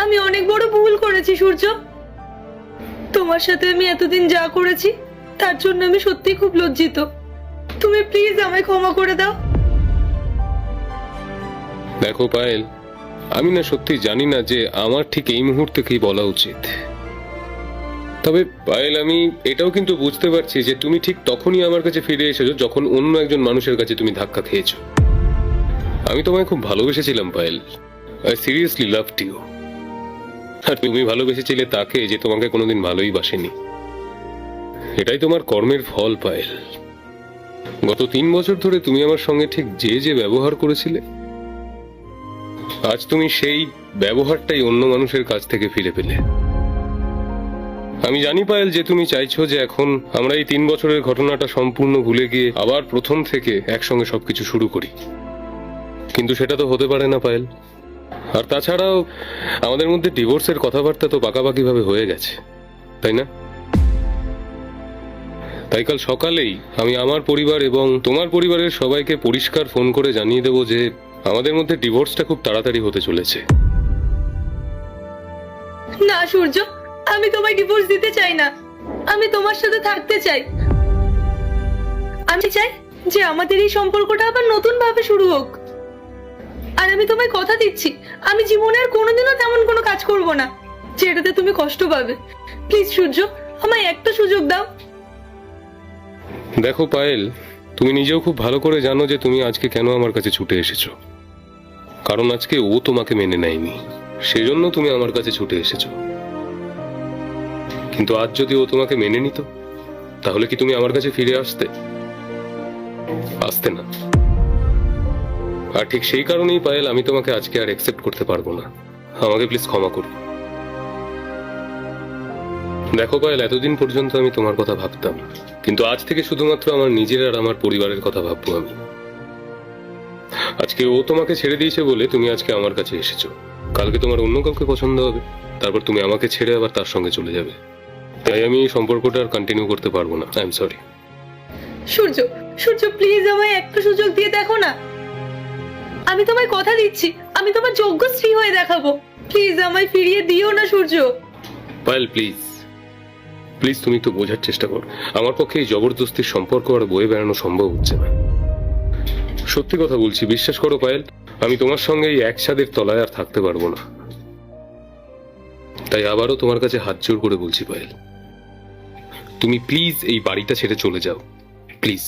আমি অনেক বড় ভুল করেছি সূর্য। তোমার সাথে আমি এতদিন যা করেছি তার জন্য আমি সত্যিই খুব লজ্জিত। তুমি প্লিজ আমায় ক্ষমা করে দাও। দেখো পায়েল, আমি না সত্যি জানি না যে আমার ঠিক এই মুহূর্তে কি বলা উচিত। তবে পায়েল, আমি এটাও কিন্তু বুঝতে পারছি যে তুমি ঠিক তখনই আমার কাছে ফিরে এসেছো যখন অন্য একজন মানুষের কাছে তুমি ধাক্কা খেয়েছো। আমি তোমায় খুব ভালোবেসেছিলাম Payel. I seriously loved you. আর তুমি ভালোবেসেছিলে তাকে যে তোমাকে কোনোদিন ভালোই বাসেনি। এটাই তোমার কর্মের ফল পায়েল। গত 3 বছর ধরে তুমি আমার সঙ্গে ঠিক যে ব্যবহার করেছিলে, আজ তুমি সেই ব্যবহারটাই অন্য মানুষের কাছ থেকে ফিরে পেলে। আমি জানি পায়েল যে তুমি চাইছো যে এখন আমরা এই 3 বছরের ঘটনাটা সম্পূর্ণ ভুলে গিয়ে আবার প্রথম থেকে একসঙ্গে সবকিছু শুরু করি, কিন্তু সেটা তো হতে পারে না পায়েল। আর তাছাড়াও আমাদের মধ্যে ডিভোর্সের কথাবার্তা তো পাকাপাকি ভাবে হয়ে গেছে, তাই না? তাই কাল সকালেই আমি আমার পরিবার এবং তোমার পরিবারের সবাইকে পরিষ্কার ফোন করে জানিয়ে দেবো যে আমাদের মধ্যে ডিভোর্সটা খুব তাড়াতাড়ি হতে চলেছে। না সূর্য, আমি তোমায় ডিভোর্স দিতে চাই না। আমি তোমার সাথে থাকতে চাই। আমি চাই যে আমাদের এই সম্পর্কটা আবার নতুন ভাবে শুরু হোক। আর আমি তোমায় কথা দিচ্ছি, আমি জীবনে আর কোনোদিনও তেমন কোনো কাজ করব না যেটাতে তুমি কষ্ট পাবে। প্লিজ সূর্য, আমায় একটা সুযোগ দাও। দেখো পায়েল, তুমি নিজেও খুব ভালো করে জানো যে তুমি আজকে কেন আমার কাছে ছুটে এসেছো। কারণ আজকে ও তোমাকে মেনে নেয়নি, সেজন্য তুমি আমার কাছে ছুটে এসেছো। কিন্তু আজ যদি ও তোমাকে মেনে নিত, তাহলে কি তুমি আমার কাছে ফিরে আসতে না? আর ঠিক সেই কারণেই পায়েল, আমি তোমাকে আজকে আর অ্যাকসেপ্ট করতে পারবো না। আমাকে প্লিজ ক্ষমা করো। দেখো পায়েল, এতদিন পর্যন্ত আমি তোমার কথা ভাবতাম, কিন্তু আজ থেকে শুধুমাত্র আমার নিজের আর আমার পরিবারের কথা ভাববো আমি। আজকে ও তোমাকে ছেড়ে দিয়েছে বলে তুমি আজকে আমার কাছে এসেছো। কালকে তোমার অন্য কাউকে পছন্দ হবে, তারপর তুমি আমাকে ছেড়ে আবার তার সঙ্গে চলে যাবে। তাই আমি এই সম্পর্কটা আর কন্টিনিউ করতে পারবো না। I am sorry. Surya, Surya please আমায় একটা সুযোগ দিয়ে দেখো না। আমি তোমায় কথা দিচ্ছি, আমি তোমার যোগ্য স্ত্রী হয়ে দেখাবো। প্লিজ আমায় ফিরিয়ে দিও না সূর্য। পায়েল প্লিজ, প্লিজ তুমি একটু বোঝার চেষ্টা করো। আমার পক্ষে এই জবরদস্তির সম্পর্ক আর বয়ে বেড়ানো সম্ভব হচ্ছে না। সত্যি কথা বলছি, বিশ্বাস করো পায়েল, আমি তোমার সঙ্গে এই এক ছাদের তলায় আর থাকতে পারবো না। তাই আবারও তোমার কাছে হাত জোড় করে বলছি পায়েল, তুমি প্লিজ এই বাড়িটা ছেড়ে চলে যাও, প্লিজ।